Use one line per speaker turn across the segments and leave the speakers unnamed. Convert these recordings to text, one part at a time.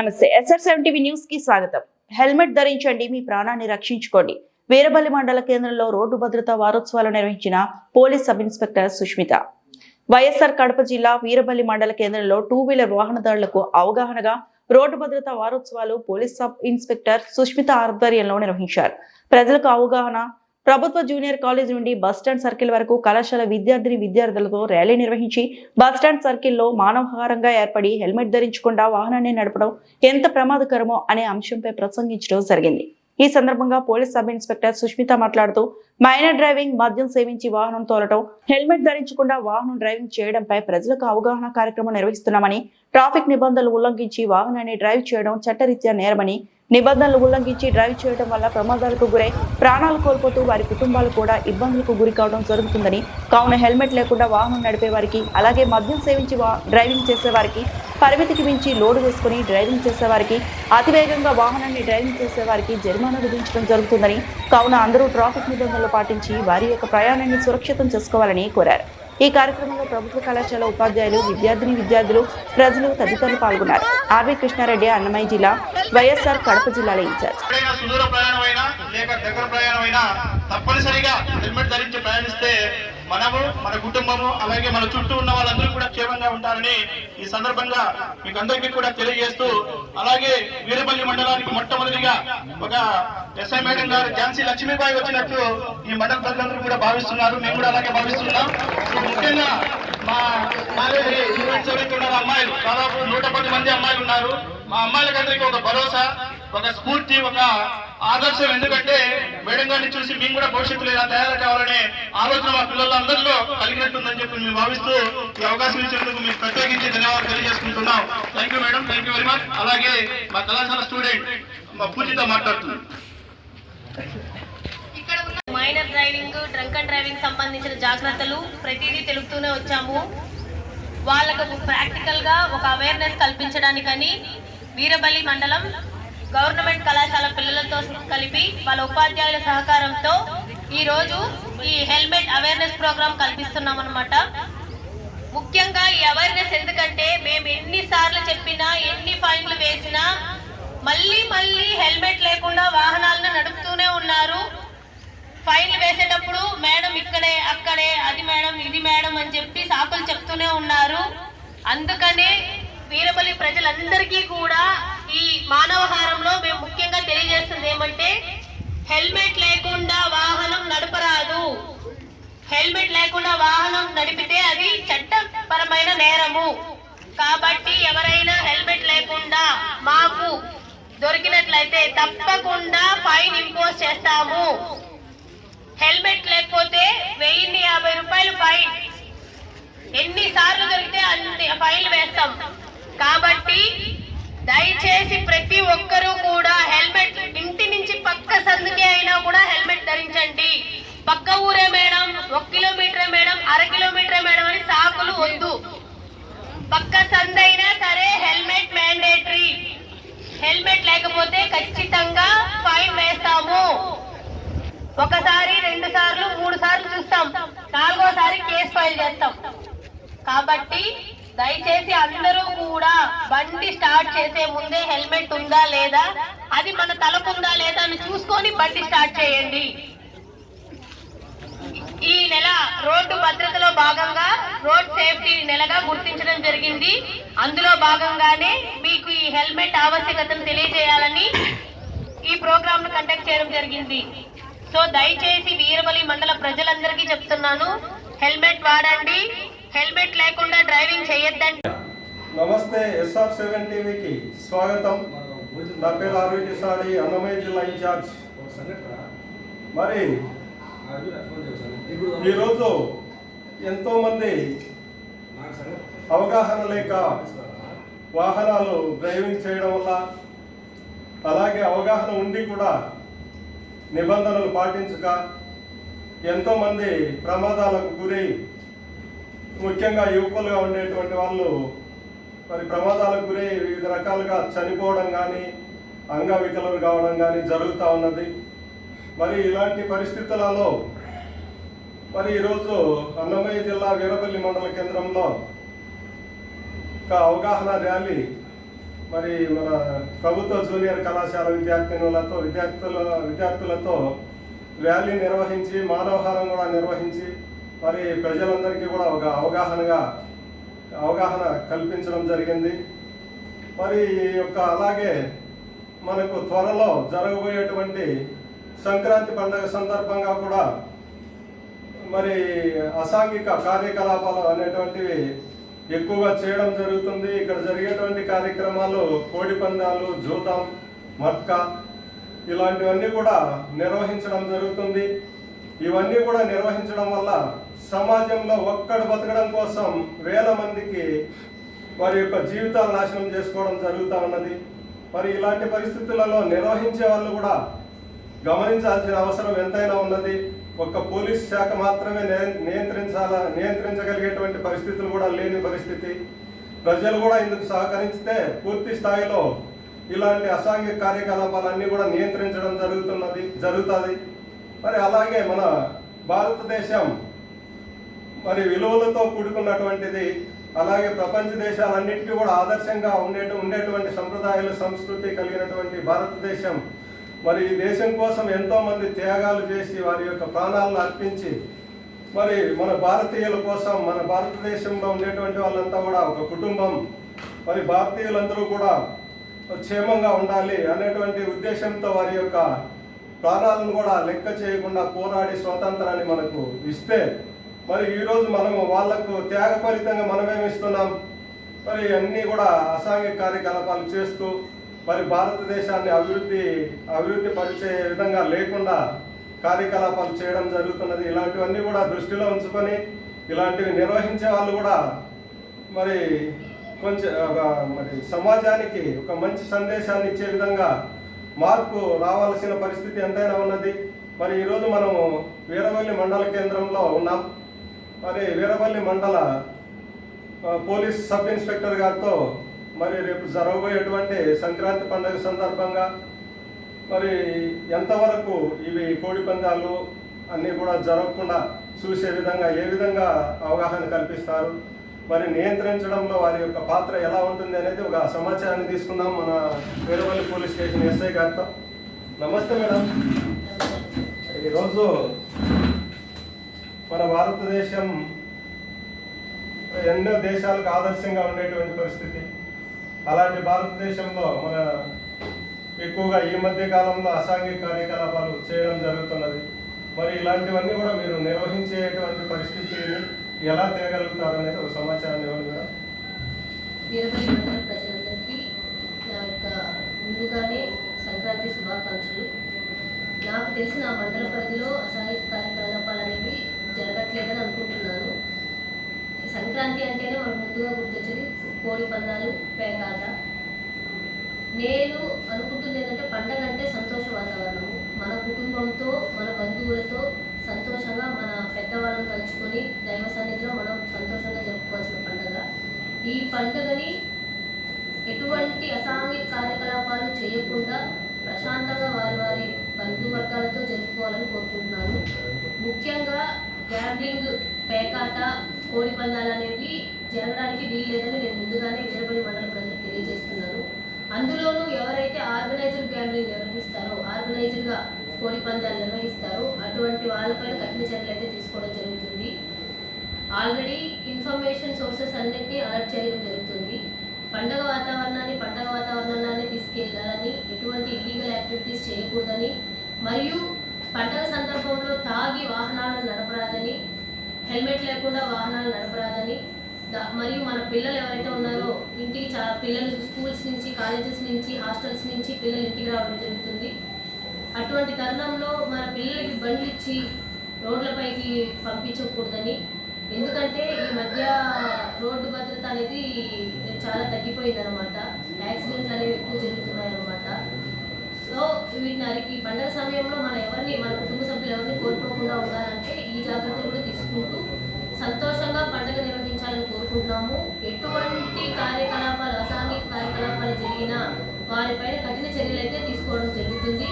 నమస్తే SR7 TV news కి స్వాగతం. హెల్మెట్ ధరించండి, మీ ప్రాణాన్ని రక్షించుకోండి. వీరబల్లి మండల కేంద్రంలో రోడ్డు భద్రతా వారోత్సవాలు నిర్వహించిన police sub inspector Sushmita. YSR Kadapa జిల్లా వీరబల్లి మండల కేంద్రంలో 2-వీలర్ వాహనదారులకు అవగాహనగా రోడ్డు భద్రతా వారోత్సవాలు పోలీస్ సబ్ ఇన్స్పెక్టర్ సుష్మిత ఆధ్వర్యంలో నిర్వహించారు. ప్రజలకు అవగాహన ప్రభుత్వ జూనియర్ కాలేజ్ నుండి బస్టాండ్ సర్కిల్ వరకు కళాశాల విద్యార్థులతో ర్యాలీ నిర్వహించి బస్టాండ్ సర్కిల్లో మానవహారంగా ఏర్పడి హెల్మెట్ ధరించకుండా వాహనాన్ని నడపడం ఎంత ప్రమాదకరమో అనే అంశంపై ప్రసంగించడం జరిగింది. ఈ సందర్భంగా పోలీస్ సబ్ ఇన్స్పెక్టర్ సుష్మిత మాట్లాడుతూ మైనర్ డ్రైవింగ్, మద్యం సేవించి వాహనం తోలటం, హెల్మెట్ ధరించకుండా వాహనం డ్రైవింగ్ చేయడంపై ప్రజలకు అవగాహన కార్యక్రమం నిర్వహిస్తున్నామని, ట్రాఫిక్ నిబంధనలు ఉల్లంఘించి వాహనాన్ని డ్రైవ్ చేయడం చట్టరీత్యా నేరమని, నిబంధనలు ఉల్లంఘించి డ్రైవ్ చేయడం వల్ల ప్రమాదాలకు గురై ప్రాణాలు కోల్పోతూ వారి కుటుంబాలు కూడా ఇబ్బందులకు గురి కావడం జరుగుతుందని, కావున హెల్మెట్ లేకుండా వాహనం నడిపే వారికి, అలాగే మద్యం సేవించి డ్రైవింగ్ చేసే వారికి, పరిమితికి మించి లోడు వేసుకుని డ్రైవింగ్ చేసేవారికి, అతివేగంగా వాహనాన్ని డ్రైవింగ్ చేసేవారికి జరిమానా విధించడం జరుగుతుందని, కావున అందరూ ట్రాఫిక్ నిబంధనలు పాటించి వారి యొక్క ప్రయాణాన్ని సురక్షితం చేసుకోవాలని కోరారు. ఈ కార్యక్రమంలో ప్రభుత్వ కళాశాల ఉపాధ్యాయులు, విద్యార్థులు, ప్రజలు తదితరులు పాల్గొన్నారు. ఆర్వి కృష్ణారెడ్డి, అన్నమయ్య జిల్లా, వైఎస్ఆర్ కడప జిల్లాల ఇన్ఛార్జ్.
తప్పనిసరిగా హెల్మెట్ ధరించి ప్రయాణిస్తే మనము, మన కుటుంబము, అలాగే మన చుట్టూ ఉన్న వాళ్ళందరూ కూడా క్షేమంగా ఉంటారని ఈ సందర్భంగా మీకు అందరికీ కూడా తెలియజేస్తూ, అలాగే వీరపల్లి మండలానికి మొట్టమొదటిగా ఒక ఎస్ఐ మేడం గారు ఝాన్సీ లక్ష్మీబాయి వచ్చినట్టు ఈ మండల ప్రజలందరూ కూడా భావిస్తున్నారు. మేము కూడా అలాగే భావిస్తున్నాం. ముఖ్యంగా మా అమ్మాయిలు, దాదాపు 110 మంది అమ్మాయిలు ఉన్నారు. మా అమ్మాయిలకందరికీ ఒక భరోసా, ఒక స్ఫూర్తి, ఒక ఆదర్శం. ఎందుకంటే మేడం గారిని చూసి మేము కూడా భవిష్యత్తులో ఇలా తయారు కావాలనే ఆలోచన మా పిల్లలందరిలో కలిగినట్టుందని చెప్పి మేము భావిస్తూ ఈ అవకాశం ఇచ్చినందుకు మీకు ప్రత్యేకించి ధన్యవాదాలు తెలియజేసుకుంటున్నాం. Thank you madam, thank you very much. అలాగే మా కళాశాల స్టూడెంట్ మా పూజిత మాట్లాడుతున్నాం.
Minor driving, drunk and driving సంబంధించిన జాగ్రత్తలు ప్రతిదీ తెలుపుతూనే వచ్చాము. వాళ్ళకు ప్రాక్టికల్ గా ఒక అవేర్నెస్ కల్పించడానికని వీరబల్లి మండలం గవర్నమెంట్ కళాశాల పిల్లలతో కలిపి వాళ్ళ ఉపాధ్యాయుల సహకారంతో ఈరోజు ఈ హెల్మెట్ అవేర్నెస్ ప్రోగ్రామ్ కల్పిస్తున్నాం అన్నమాట. ముఖ్యంగా ఈ అవేర్నెస్ ఎందుకంటే మేము ఎన్నిసార్లు చెప్పినా, ఎన్ని ఫైన్లు వేసినా మళ్ళీ హెల్మెట్ లేకుండా వాహనాలను నడుపుతూనే ఉన్నారు. ఫైన్లు వేసేటప్పుడు మేడం ఇక్కడే, అక్కడే, అది మేడం, ఇది మేడం అని చెప్పి సాకులు చెప్తూనే ఉన్నారు. అందుకనే వీరబల్లి ప్రజలందరికీ కూడా ఈ మానవహారంలో మేము ముఖ్యంగా తెలియజేస్తుంది ఏమంటే, హెల్మెట్ లేకుండా వాహనం నడపరాదు. హెల్మెట్ లేకుండా వాహనం నడిపితే అది చట్టపరమైన నేరము. కాబట్టి ఎవరైనా హెల్మెట్ లేకుండా మాకు దొరికినట్లయితే తప్పకుండా ఫైన్ ఇంపోజ్ చేస్తాము. హెల్మెట్ లేకపోతే 1050 రూపాయలు ఫైన్. ఎన్నిసార్లు దొరికితే అన్ని ఫైన్లు వేస్తాం. కాబట్టి దయచేసి ప్రతి ఒక్కరూ కూడా హెల్మెట్, ఇంటి నుంచి పక్క సందుకే అయినా కూడా హెల్మెట్ ధరించండి. పక్క ఊరే మేడం, 1 కిలోమీటరే మేడం, 1/2 కిలోమీటరే మేడం అని సాకులు వద్దు. పక్క సందైనా సరే హెల్మెట్ మ్యాండేటరీ. హెల్మెట్ లేకపోతే ఖచ్చితంగా ఫైన్ వేస్తాము. 1 సారి, 2 సార్లు, 3 సార్లు చూస్తాం, 4వసారి కేసు ఫైల్ చేస్తాం. కాబట్టి దయచేసి అందరూ కూడా బండి స్టార్ట్ చేసే ముందే హెల్మెట్ ఉందా లేదా, అది మన తలకుందా లేదా అని చూసుకొని బండి స్టార్ట్ చేయండి. ఈ నెల రోడ్డు భద్రతలో భాగంగా రోడ్ సేఫ్టీ నెలగా గుర్తించడం జరిగింది. అందులో భాగంగానే మీకు ఈ హెల్మెట్ ఆవశ్యకతను తెలియజేయాలని ఈ ప్రోగ్రామ్ ను కండక్ట్ చేయడం జరిగింది. సో దయచేసి వీరబల్లి మండల ప్రజలందరికీ చెప్తున్నాను, హెల్మెట్ వాడండి, హెల్మెట్ లేకుండా డ్రైవింగ్ చేయొద్దండి.
నమస్తే, SR7 టీవీకి స్వాగతం. నా పేరు ఆర్వి కృష్ణారెడ్డి, అన్నమయ్య జిల్లా ఇన్ఛార్జ్. మరి ఈరోజు ఎంతోమంది అవగాహన లేక వాహనాలు డ్రైవింగ్ చేయడం వల్ల, అలాగే అవగాహన ఉండి కూడా నిబంధనలు పాటించక ఎంతోమంది ప్రమాదాలకు గురై, ముఖ్యంగా యువకులుగా ఉండేటువంటి వాళ్ళు మరి ప్రమాదాలకు గురై వివిధ రకాలుగా చనిపోవడం కానీ, అంగవికలులు కావడం కానీ జరుగుతూ ఉన్నది. మరి ఇలాంటి పరిస్థితులలో మరి ఈరోజు అన్నమయ్య జిల్లా వీరపల్లి మండల కేంద్రంలో ఒక అవగాహన ర్యాలీ మరి మన ప్రభుత్వ జూనియర్ కళాశాల విద్యార్థులతో ర్యాలీ నిర్వహించి మానవహారం కూడా నిర్వహించి మరి ప్రజలందరికీ కూడా ఒక అవగాహన కల్పించడం జరిగింది. మరి ఈ యొక్క అలాగే మనకు త్వరలో జరగబోయేటువంటి సంక్రాంతి పండుగ సందర్భంగా కూడా మరి అసాంఘిక కార్యకలాపాలు అనేటువంటివి ఎక్కువగా చేయడం జరుగుతుంది. ఇక్కడ జరిగేటువంటి కార్యక్రమాలు కోడి పందాలు, జూదం, మట్కా ఇలాంటివన్నీ కూడా నిర్వహించడం జరుగుతుంది. ఇవన్నీ కూడా నిర్వహించడం వల్ల సమాజంలో ఒక్కడు బతకడం కోసం వేల మందికి వారి యొక్క జీవితాలు నాశనం చేసుకోవడం జరుగుతూ ఉన్నది. మరి ఇలాంటి పరిస్థితులలో నిర్వహించే వాళ్ళు కూడా గమనించాల్సిన అవసరం ఎంతైనా ఉన్నది. ఒక్క పోలీస్ శాఖ మాత్రమే నియంత్రించగలిగేటువంటి పరిస్థితులు కూడా లేని పరిస్థితి. ప్రజలు కూడా ఇందుకు సహకరిస్తే పూర్తి స్థాయిలో ఇలాంటి అసాంఘిక కార్యకలాపాలన్నీ కూడా నియంత్రించడం జరుగుతుంది. మరి అలాగే మన భారతదేశం మరి విలువలతో కూడుకున్నటువంటిది. అలాగే ప్రపంచ దేశాలన్నిటికీ కూడా ఆదర్శంగా ఉండేటువంటి సంప్రదాయాలు, సంస్కృతి కలిగినటువంటి భారతదేశం మరి ఈ దేశం కోసం ఎంతో మంది త్యాగాలు చేసి వారి యొక్క ప్రాణాలను అర్పించి మరి మన భారతీయుల కోసం మన భారతదేశంలో ఉండేటువంటి వాళ్ళంతా కూడా ఒక కుటుంబం, మరి భారతీయులందరూ కూడా క్షేమంగా ఉండాలి అనేటువంటి ఉద్దేశంతో వారి యొక్క ప్రాణాలను కూడా లెక్క చేయకుండా పోరాడి స్వాతంత్రాన్ని మనకు ఇస్తే మరి ఈరోజు మనము వాళ్లకు త్యాగఫలితంగా మనమేమిస్తున్నాం? మరి అన్నీ కూడా అసాంఘిక కార్యకలాపాలు చేస్తూ మరి భారతదేశాన్ని అభివృద్ధి పరిచే విధంగా లేకుండా కార్యకలాపాలు చేయడం జరుగుతున్నది. ఇలాంటివన్నీ కూడా దృష్టిలో ఉంచుకొని ఇలాంటివి నిర్వహించే వాళ్ళు కూడా మరి మరి సమాజానికి ఒక మంచి సందేశాన్ని ఇచ్చే విధంగా మార్పు రావాల్సిన పరిస్థితి ఎంతైనా ఉన్నది. మరి ఈరోజు మనము వీరవల్లి మండల కేంద్రంలో ఉన్నాం. మరి వీరవల్లి మండల పోలీస్ సబ్ ఇన్స్పెక్టర్ గారితో మరి రేపు జరగబోయేటువంటి సంక్రాంతి పండుగ సందర్భంగా మరి ఎంతవరకు ఇవి కోడి పందాలు అన్నీ కూడా జరగకుండా చూసే విధంగా ఏ విధంగా అవగాహన కల్పిస్తారు, మరి నియంత్రించడంలో వారి యొక్క పాత్ర ఎలా ఉంటుంది అనేది ఒక సమాచారాన్ని తీసుకుందాం మన వీరవల్లి పోలీస్ స్టేషన్ ఎస్ఐ గారితో. నమస్తే మేడం. ఈరోజు మన భారతదేశం ఎన్నో దేశాలకు ఆదర్శంగా ఉండేటువంటి పరిస్థితి. అలాంటి భారతదేశంలో మన ఎక్కువగా ఈ మధ్య కాలంలో అసాంఘిక కార్యకలాపాలు చేయడం జరుగుతున్నది. మరి ఇలాంటివన్నీ కూడా మీరు నిర్వహించేటువంటి పరిస్థితిని ఎలా తేగలుగుతారు అనేది ఒక సమాచారాన్ని ఇవ్వండి మేడం.
వీరవల్లి మండల ప్రజలందరికీ నా యొక్క ముందుగానే సంక్రాంతి శుభాకాంక్షలు. నాకు తెలిసి నా మండల పరిధిలో అసాంఘిక కార్యకలాపాలు అనేవి జరగట్లేదని అనుకుంటున్నాను. సంక్రాంతి అంటేనే మనకు ముందుగా గుర్తొచ్చేది కోడి పందాలు, పేకాట. నేను అనుకుంటుంది ఏంటంటే పండగ అంటే సంతోష వాతావరణము. మన కుటుంబంతో, మన బంధువులతో సంతోషంగా మన పెద్దవాళ్ళని తలుచుకొని దైవ సన్నిధిలో మనం సంతోషంగా జరుపుకోవాల్సిన పండుగ. ఈ పండుగని ఎటువంటి అసాంఘిక కార్యకలాపాలు చేయకుండా ప్రశాంతంగా వారి బంధువర్గాలతో జరుపుకోవాలని కోరుకుంటున్నాను. ముఖ్యంగా గ్యాంబ్లింగ్, పేకాట, కోడి పందాలు అనేవి జరగడానికి వీల్లేదని నేను ముందుగానే వీరవల్లి మండల ప్రజలకు తెలియజేస్తున్నాను. అందులోనూ ఎవరైతే ఆర్గనైజ్డ్ గ్యాంబ్లింగ్ నిర్వహిస్తారో, ఆర్గనైజ్డ్గా కోడి పందాలు నిర్వహిస్తారో అటువంటి వాళ్ళపైన కఠిన చర్యలు అయితే తీసుకోవడం జరుగుతుంది. ఆల్రెడీ ఇన్ఫర్మేషన్ సోర్సెస్ అన్నింటినీ అలర్ట్ చేయడం జరుగుతుంది. పండగ వాతావరణాన్ని తీసుకెళ్లాలని, ఎటువంటి ఇల్లీగల్ యాక్టివిటీస్ చేయకూడదని, మరియు పండగ సందర్భంలో తాగి వాహనాలను నడపరాదని, హెల్మెట్ లేకుండా వాహనాలు నడపరాదని, మరియు మన పిల్లలు ఎవరైతే ఉన్నారో ఇంటికి పిల్లలు స్కూల్స్ నుంచి, కాలేజెస్ నుంచి, హాస్టల్స్ నుంచి పిల్లలు ఇంటికి రావడం జరుగుతుంది. అటువంటి తరుణంలో మన పిల్లలకి బండ్లు ఇచ్చి రోడ్లపైకి పంపించకూడదని. ఎందుకంటే ఈ మధ్య రోడ్డు భద్రత అనేది చాలా తగ్గిపోయింది అనమాట. యాక్సిడెంట్లు అనేవి ఎక్కువ జరుగుతున్నాయి అనమాట. సో ఈ పండుగ సమయంలో మన కుటుంబ సభ్యులు ఎవరిని కోల్పోకుండా ఉండాలంటే ఈ జాగ్రత్తలు కూడా తీసుకుంటూ సంతోషంగా పండుగ నిర్వహించాలని కోరుకుంటున్నాము. ఎటువంటి కార్యకలాపాలు, అసాంఘిక కార్యకలాపాలు జరిగినా వారిపైన కఠిన చర్యలు అయితే తీసుకోవడం జరుగుతుంది.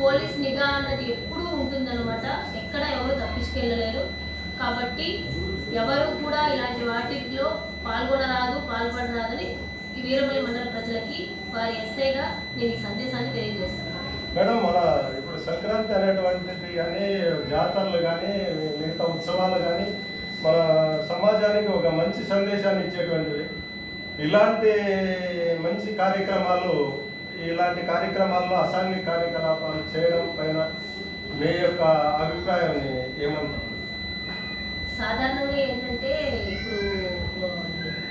పోలీస్ నిఘా అన్నది ఎప్పుడూ ఉంటుందన్నమాట. ఎక్కడ ఎవరు తప్పించుకెళ్ళలేరు. కాబట్టి ఎవరు కూడా ఇలాంటి వాటిలో పాల్గొనరాదని ఈ వీరబల్లి మండల ప్రజలకి వారి ఎస్ఐగా నేను ఈ సందేశాన్ని తెలియజేస్తున్నాను.
మేడం, మన ఇప్పుడు సంక్రాంతి అనేటువంటిది కానీ జాతరలు కానీ మిగతా ఉత్సవాలు కానీ మన సమాజానికి ఒక మంచి సందేశాన్ని ఇచ్చేటువంటివి. ఇలాంటి మంచి కార్యక్రమాలు, ఇలాంటి కార్యక్రమాల్లో అసాంఘిక కార్యకలాపాలు చేయడం పైన మీ యొక్క అభిప్రాయాన్ని ఏమంటారు?
సాధారణంగా ఏంటంటే ఇప్పుడు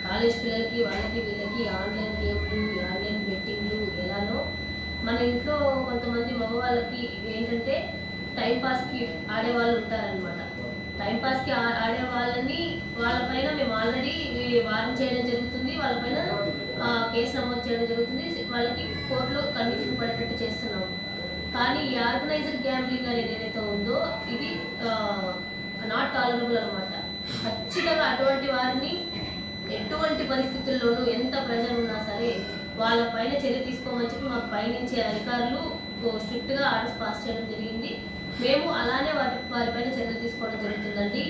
కాలేజ్ పిల్లలకి వాళ్ళకి వీళ్ళకి ఆన్లైన్ గేమ్లు, ఆన్లైన్ బెట్టింగ్లు ఎలానో మన ఇంట్లో కొంతమంది మగవాళ్ళకి ఏంటంటే టైంపాస్కి ఆడేవాళ్ళు ఉంటారనమాట. టైంపాస్కి ఆడే వాళ్ళపైన మేము ఆల్రెడీ వారెంట్ చేయడం జరుగుతుంది, వాళ్ళపైన కేసు నమోదు చేయడం జరుగుతుంది, వాళ్ళకి కోర్టులో కన్విక్షన్ పడేటట్టు చేస్తున్నాము. కానీ ఈ ఆర్గనైజర్ గ్యాంబ్లింగ్ అనేది ఏదైతే ఉందో ఇది నాట్ టాలరబుల్ అనమాట. ఖచ్చితంగా అటువంటి వారిని ఎటువంటి పరిస్థితుల్లోనూ ఎంత ప్రెజర్ ఉన్నా సరే వాళ్ళ పైన చర్య తీసుకోమని చెప్పి మాకు పైనుంచి అధికారులు స్ట్రిక్ట్గా ఆర్డర్స్ పాస్ చేయడం జరిగింది. మేము అలానే వారిపైన చర్యలు తీసుకోవడం జరుగుతుందండి.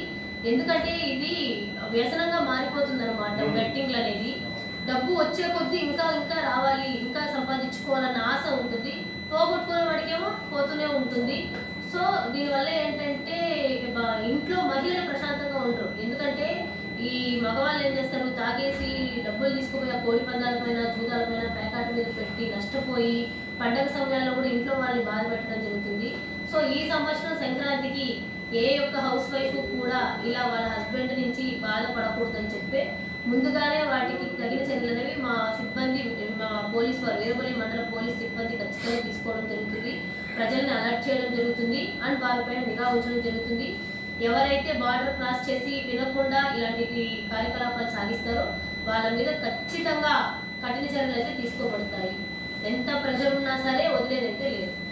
ఎందుకంటే ఇది వ్యసనంగా మారిపోతుంది అనమాట. బెట్టింగ్లు అనేది డబ్బు వచ్చే కొద్దీ ఇంకా ఇంకా రావాలి, ఇంకా సంపాదించుకోవాలన్న ఆశ ఉంటుంది. పోగొట్టుకునే వాడికేమో పోతూనే ఉంటుంది. సో దీనివల్ల ఏంటంటే ఇంట్లో మహిళలు ప్రశాంతంగా ఉండరు. ఎందుకంటే ఈ మగవాళ్ళు ఏం చేస్తారు, తాగేసి డబ్బులు తీసుకుపోయి ఆ కోడి పందాలపైన, జూదాలపైన, పేకాట మీద పెట్టి నష్టపోయి పండగ సమయాల్లో కూడా ఇంట్లో వాళ్ళని బాధ పెట్టడం జరుగుతుంది. సో ఈ సంవత్సరం సంక్రాంతికి ఏ యొక్క హౌస్ వైఫ్ కూడా ఇలా వాళ్ళ హస్బెండ్ నుంచి బాధపడకూడదని చెప్పి ముందుగానే వాటికి తగిన చర్యలు అనేవి మా సిబ్బంది, మా పోలీస్ వారు, వీరబల్లి మండల పోలీస్ సిబ్బంది ఖచ్చితంగా తీసుకోవడం జరుగుతుంది. ప్రజల్ని అలర్ట్ చేయడం జరుగుతుంది అండ్ వారిపైన నిఘా ఉంచడం జరుగుతుంది. ఎవరైతే బార్డర్ క్రాస్ చేసి వినకుండా ఇలాంటి కార్యకలాపాలు సాగిస్తారో వాళ్ళ మీద ఖచ్చితంగా కఠిన చర్యలు అయితే తీసుకోబడతాయి. ఎంత ప్రెజర్ ఉన్నా సరే వదిలేదైతే లేదు.